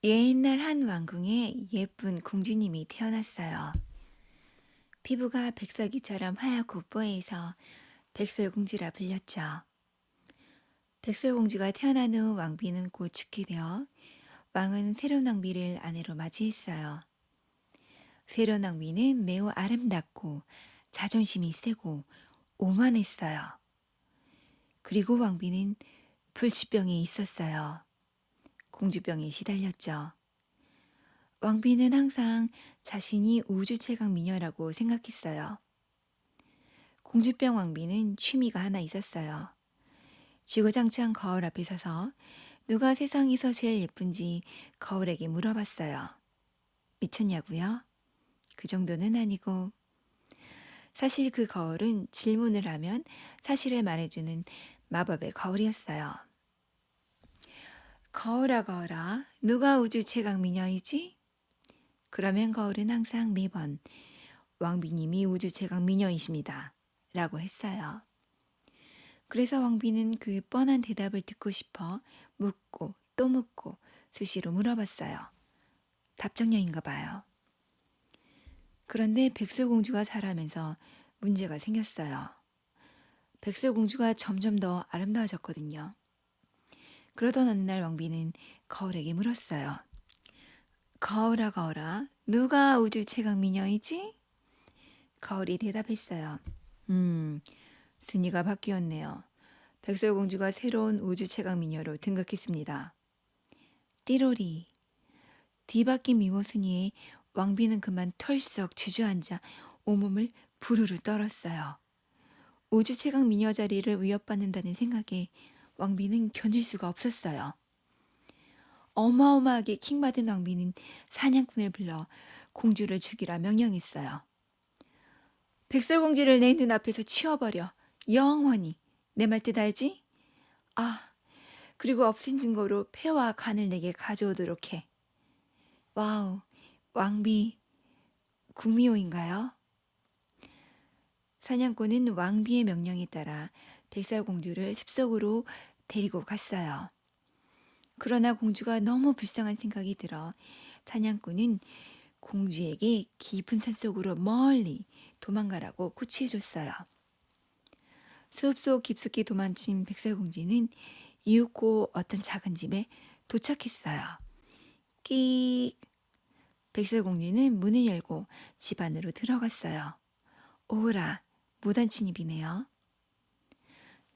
옛날 한 왕궁에 예쁜 공주님이 태어났어요. 피부가 백설기처럼 하얗고 뽀해서 백설공주라 불렸죠. 백설공주가 태어난 후 왕비는 곧 죽게 되어 왕은 새로운 왕비를 아내로 맞이했어요. 새로운 왕비는 매우 아름답고 자존심이 세고 오만했어요. 그리고 왕비는 불치병이 있었어요. 공주병에 시달렸죠. 왕비는 항상 자신이 우주 최강 미녀라고 생각했어요. 공주병 왕비는 취미가 하나 있었어요. 지구장창 거울 앞에 서서 누가 세상에서 제일 예쁜지 거울에게 물어봤어요. 미쳤냐고요? 그 정도는 아니고. 사실 그 거울은 질문을 하면 사실을 말해주는 마법의 거울이었어요. 거울아 거울아, 누가 우주 최강 미녀이지? 그러면 거울은 항상 매번 왕비님이 우주 최강 미녀이십니다. 라고 했어요. 그래서 왕비는 그 뻔한 대답을 듣고 싶어 묻고 또 묻고 수시로 물어봤어요. 답정녀인가 봐요. 그런데 백설공주가 자라면서 문제가 생겼어요. 백설공주가 점점 더 아름다워졌거든요. 그러던 어느 날 왕비는 거울에게 물었어요. 거울아 거울아, 누가 우주 최강 미녀이지? 거울이 대답했어요. 순위가 바뀌었네요. 백설공주가 새로운 우주 최강 미녀로 등극했습니다. 띠로리. 뒤바뀐 미모 순위에 왕비는 그만 털썩 주저앉아 온몸을 부르르 떨었어요. 우주 최강 미녀 자리를 위협받는다는 생각에 왕비는 견딜 수가 없었어요. 어마어마하게 킹받은 왕비는 사냥꾼을 불러 공주를 죽이라 명령했어요. 백설공주를 내 눈앞에서 치워버려. 영원히. 내 말 뜻 알지? 아, 그리고 없앤 증거로 폐와 간을 내게 가져오도록 해. 와우, 왕비 구미호인가요? 사냥꾼은 왕비의 명령에 따라 백설공주를 숲속으로 데리고 갔어요. 그러나 공주가 너무 불쌍한 생각이 들어 사냥꾼은 공주에게 깊은 산속으로 멀리 도망가라고 코치해줬어요. 숲속 깊숙이 도망친 백설공주는 이윽고 어떤 작은 집에 도착했어요. 끼익! 백설공주는 문을 열고 집 안으로 들어갔어요. 오라, 무단 침입이네요.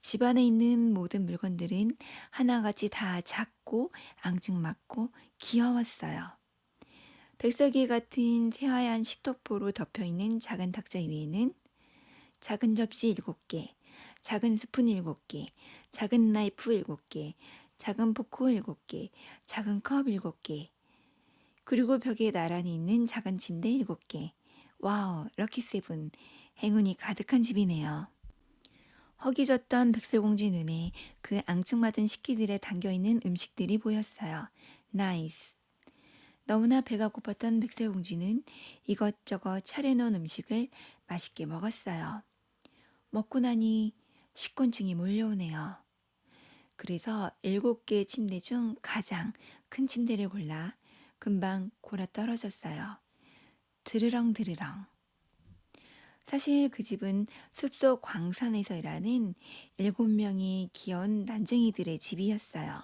집 안에 있는 모든 물건들은 하나같이 다 작고 앙증맞고 귀여웠어요. 백설기 같은 새하얀 식토포로 덮여있는 작은 탁자 위에는 작은 접시 7개, 작은 스푼 7개, 작은 나이프 7개, 작은 포크 7개, 작은 컵 7개, 그리고 벽에 나란히 있는 작은 침대 7개. 와우, 럭키 세븐. 행운이 가득한 집이네요. 허기졌던 백설공주 눈에 그 앙증맞은 식기들에 담겨있는 음식들이 보였어요. 나이스. 너무나 배가 고팠던 백설공주는 이것저것 차려놓은 음식을 맛있게 먹었어요. 먹고 나니 식곤증이 몰려오네요. 그래서 7개 침대 중 가장 큰 침대를 골라 금방 골아 떨어졌어요. 드르렁 드르렁. 사실 그 집은 숲속 광산에서 일하는 7명의 귀여운 난쟁이들의 집이었어요.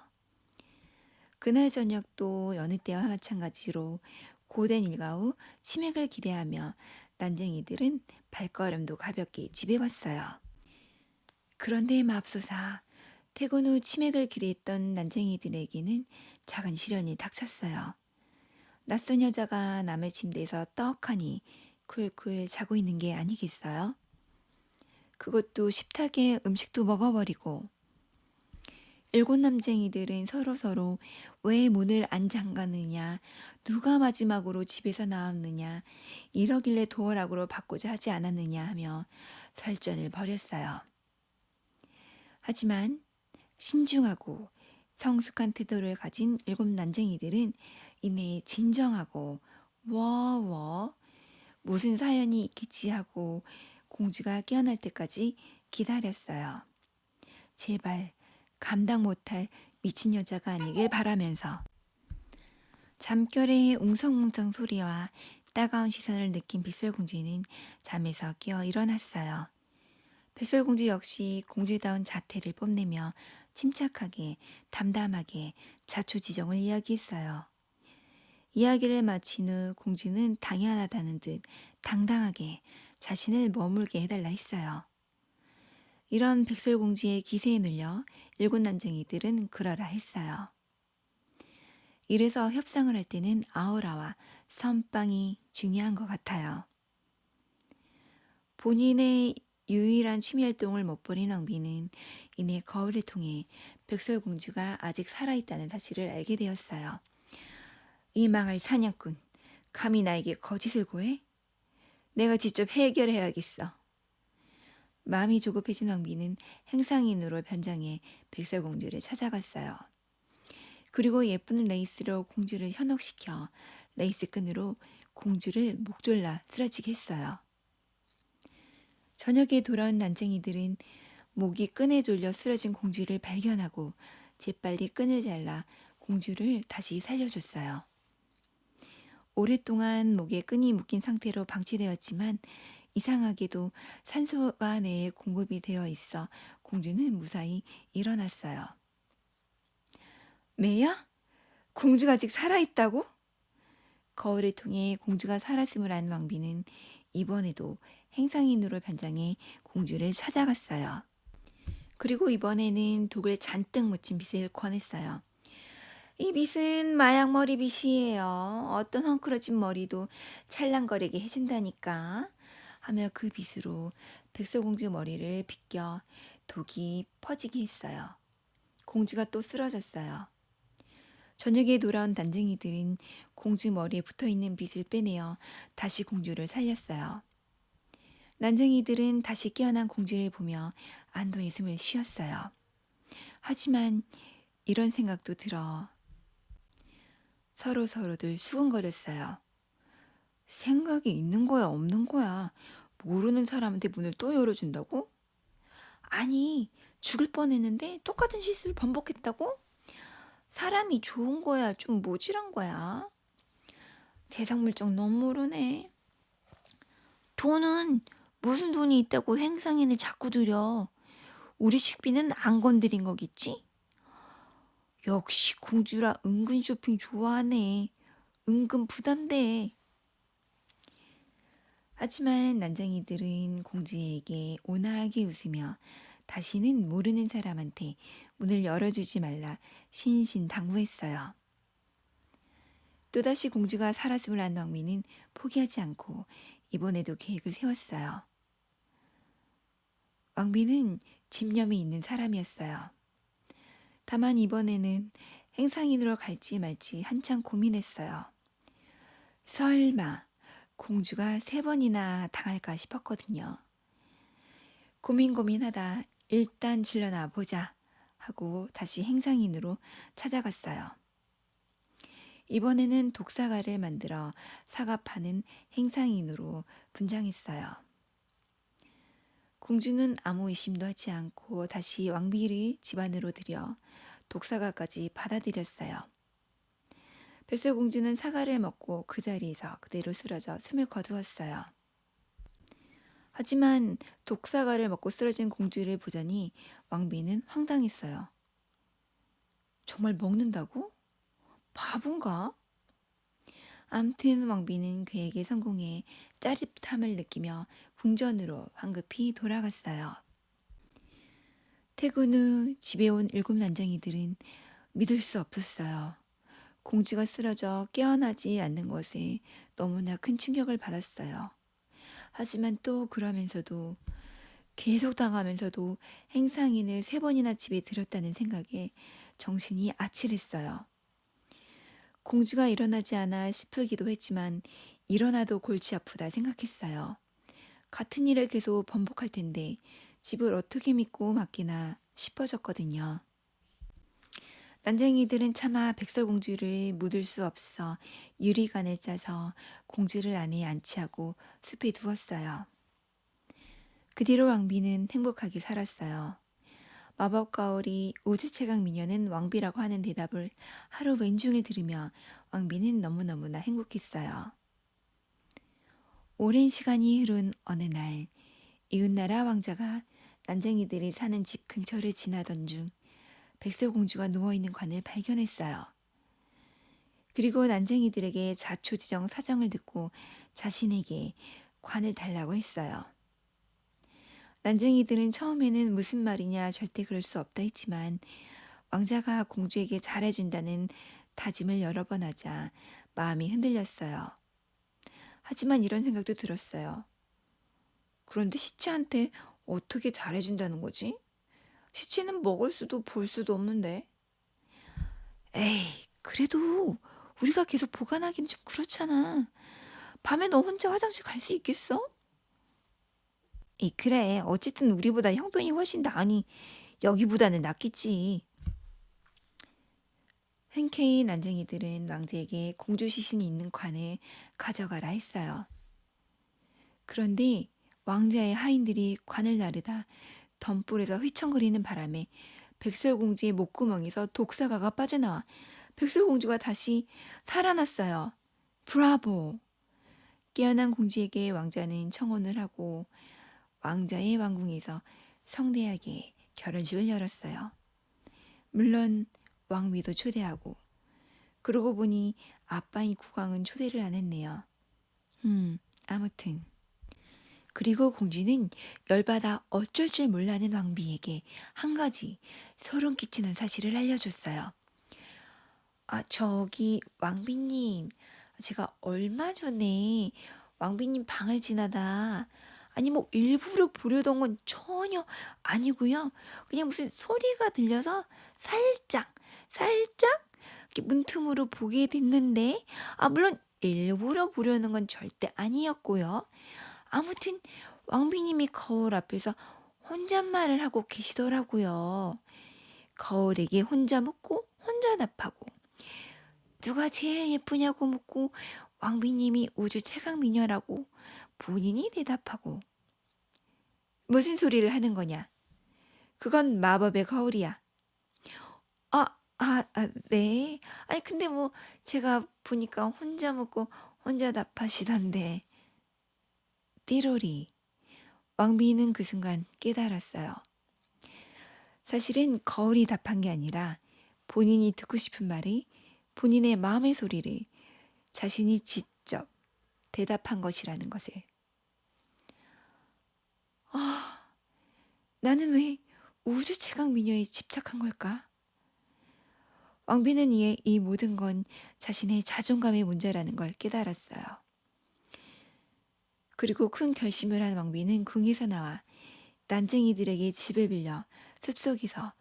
그날 저녁도 여느 때와 마찬가지로 고된 일과 후 치맥을 기대하며 난쟁이들은 발걸음도 가볍게 집에 왔어요. 그런데 맙소사, 퇴근 후 치맥을 기대했던 난쟁이들에게는 작은 시련이 닥쳤어요. 낯선 여자가 남의 침대에서 떡하니 쿨쿨 자고 있는 게 아니겠어요? 그것도 식탁에 음식도 먹어버리고. 7남쟁이들은 서로서로 왜 문을 안 잠가느냐, 누가 마지막으로 집에서 나왔느냐, 이러길래 도어락으로 바꾸자 하지 않았느냐 하며 설전을 벌였어요. 하지만 신중하고 성숙한 태도를 가진 7난쟁이들은 이내 진정하고 워워 무슨 사연이 있겠지 하고 공주가 깨어날 때까지 기다렸어요. 제발 감당 못할 미친 여자가 아니길 바라면서. 잠결의 웅성웅성 소리와 따가운 시선을 느낀 백설공주는 잠에서 깨어 일어났어요. 백설공주 역시 공주다운 자태를 뽐내며 침착하게 담담하게 자초지종을 이야기했어요. 이야기를 마친 후 공주는 당연하다는 듯 당당하게 자신을 머물게 해달라 했어요. 이런 백설공주의 기세에 눌려 일곱 난쟁이들은 그러라 했어요. 이래서 협상을 할 때는 아우라와 선빵이 중요한 것 같아요. 본인의 유일한 취미활동을 못 벌인 왕비는 이내 거울을 통해 백설공주가 아직 살아있다는 사실을 알게 되었어요. 이 망할 사냥꾼, 감히 나에게 거짓을 고해? 내가 직접 해결해야겠어. 마음이 조급해진 왕비는 행상인으로 변장해 백설공주를 찾아갔어요. 그리고 예쁜 레이스로 공주를 현혹시켜 레이스 끈으로 공주를 목졸라 쓰러지게 했어요. 저녁에 돌아온 난쟁이들은 목이 끈에 졸려 쓰러진 공주를 발견하고 재빨리 끈을 잘라 공주를 다시 살려줬어요. 오랫동안 목에 끈이 묶인 상태로 방치되었지만 이상하게도 산소가 뇌에 공급이 되어 있어 공주는 무사히 일어났어요. 매야? 공주가 아직 살아있다고? 거울을 통해 공주가 살았음을 안 왕비는 이번에도 행상인으로 변장해 공주를 찾아갔어요. 그리고 이번에는 독을 잔뜩 묻힌 빗을 권했어요. 이 빗은 마약 머리 빗이에요. 어떤 헝클어진 머리도 찰랑거리게 해준다니까. 하며 그 빗으로 백설공주 머리를 빗겨 독이 퍼지게 했어요. 공주가 또 쓰러졌어요. 저녁에 돌아온 난쟁이들은 공주 머리에 붙어있는 빗을 빼내어 다시 공주를 살렸어요. 난쟁이들은 다시 깨어난 공주를 보며 안도의 숨을 쉬었어요. 하지만 이런 생각도 들어 서로들 수근거렸어요. 생각이 있는 거야 없는 거야. 모르는 사람한테 문을 또 열어준다고? 아니, 죽을 뻔했는데 똑같은 실수를 반복했다고? 사람이 좋은 거야 좀 모질한 거야. 대상물정 너무 모르네. 돈은 무슨 돈이 있다고 행상인을 자꾸 들여. 우리 식비는 안 건드린 거겠지? 역시 공주라 은근 쇼핑 좋아하네. 은근 부담돼. 하지만 난쟁이들은 공주에게 온화하게 웃으며 다시는 모르는 사람한테 문을 열어주지 말라 신신당부했어요. 또다시 공주가 살았음을 안 왕비는 포기하지 않고 이번에도 계획을 세웠어요. 왕비는 집념이 있는 사람이었어요. 다만 이번에는 행상인으로 갈지 말지 한참 고민했어요. 설마 공주가 3번이나 당할까 싶었거든요. 고민하다 일단 질러나 보자 하고 다시 행상인으로 찾아갔어요. 이번에는 독사가를 만들어 사과 파는 행상인으로 분장했어요. 공주는 아무 의심도 하지 않고 다시 왕비를 집안으로 들여 독사가까지 받아들였어요. 백설공주는 사과를 먹고 그 자리에서 그대로 쓰러져 숨을 거두었어요. 하지만 독사과를 먹고 쓰러진 공주를 보자니 왕비는 황당했어요. 정말 먹는다고? 바본가? 암튼 왕비는 계획에 성공해 짜릿함을 느끼며 궁전으로 황급히 돌아갔어요. 퇴근 후 집에 온 7난쟁이들은 믿을 수 없었어요. 공주가 쓰러져 깨어나지 않는 것에 너무나 큰 충격을 받았어요. 하지만 또 그러면서도 계속 당하면서도 행상인을 3번이나 집에 들였다는 생각에 정신이 아찔했어요. 공주가 일어나지 않아 슬프기도 했지만 일어나도 골치 아프다 생각했어요. 같은 일을 계속 반복할 텐데 집을 어떻게 믿고 맡기나 싶어졌거든요. 난쟁이들은 차마 백설공주를 묻을 수 없어 유리관을 짜서 공주를 안에 안치하고 숲에 두었어요. 그 뒤로 왕비는 행복하게 살았어요. 마법 가오리 우주 최강 미녀는 왕비라고 하는 대답을 하루 왼종일 들으며 왕비는 너무너무나 행복했어요. 오랜 시간이 흐른 어느 날 이웃나라 왕자가 난쟁이들이 사는 집 근처를 지나던 중 백설공주가 누워있는 관을 발견했어요. 그리고 난쟁이들에게 자초지정 사정을 듣고 자신에게 관을 달라고 했어요. 난쟁이들은 처음에는 무슨 말이냐 절대 그럴 수 없다 했지만 왕자가 공주에게 잘해준다는 다짐을 여러 번 하자 마음이 흔들렸어요. 하지만 이런 생각도 들었어요. 그런데 시치한테 어떻게 잘해준다는 거지? 시치는 먹을 수도 볼 수도 없는데. 에이, 그래도 우리가 계속 보관하기는 좀 그렇잖아. 밤에 너 혼자 화장실 갈 수 있겠어? 에이, 그래. 어쨌든 우리보다 형편이 훨씬 나으니 여기보다는 낫겠지. 흔쾌히 난쟁이들은 왕자에게 공주 시신이 있는 관을 가져가라 했어요. 그런데 왕자의 하인들이 관을 나르다 덤불에서 휘청거리는 바람에 백설공주의 목구멍에서 독사과가 빠져나와 백설공주가 다시 살아났어요. 브라보! 깨어난 공주에게 왕자는 청혼을 하고 왕자의 왕궁에서 성대하게 결혼식을 열었어요. 물론 왕비도 초대하고 그러고 보니 아빠인 국왕은 초대를 안 했네요. 아무튼 그리고 공주는 열받아 어쩔 줄 몰라하는 왕비에게 한 가지 소름 끼치는 사실을 알려줬어요. 아, 저기 왕비님, 제가 얼마 전에 왕비님 방을 지나다 아니 뭐 일부러 보려던 건 전혀 아니고요. 그냥 무슨 소리가 들려서 살짝 이렇게 문틈으로 보게 됐는데 물론 일부러 보려는 건 절대 아니었고요. 아무튼 왕비님이 거울 앞에서 혼잣말을 하고 계시더라고요. 거울에게 혼자 묻고 혼자 답하고 누가 제일 예쁘냐고 묻고 왕비님이 우주 최강 미녀라고 본인이 대답하고 무슨 소리를 하는 거냐? 그건 마법의 거울이야. 네. 아니 근데 뭐 제가 보니까 혼자 묻고 혼자 답하시던데. 띠로리. 왕비는 그 순간 깨달았어요. 사실은 거울이 답한 게 아니라 본인이 듣고 싶은 말이 본인의 마음의 소리를 자신이 직접 대답한 것이라는 것을. 나는 왜 우주 최강 미녀에 집착한 걸까? 왕비는 이에 이 모든 건 자신의 자존감의 문제라는 걸 깨달았어요. 그리고 큰 결심을 한 왕비는 궁에서 나와 난쟁이들에게 집을 빌려 숲속에서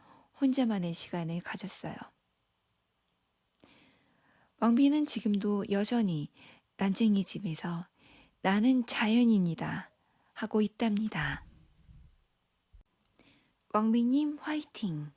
혼자만의 시간을 가졌어요. 왕비는 지금도 여전히 난쟁이 집에서 나는 자연인이다 하고 있답니다. 왕비님 화이팅!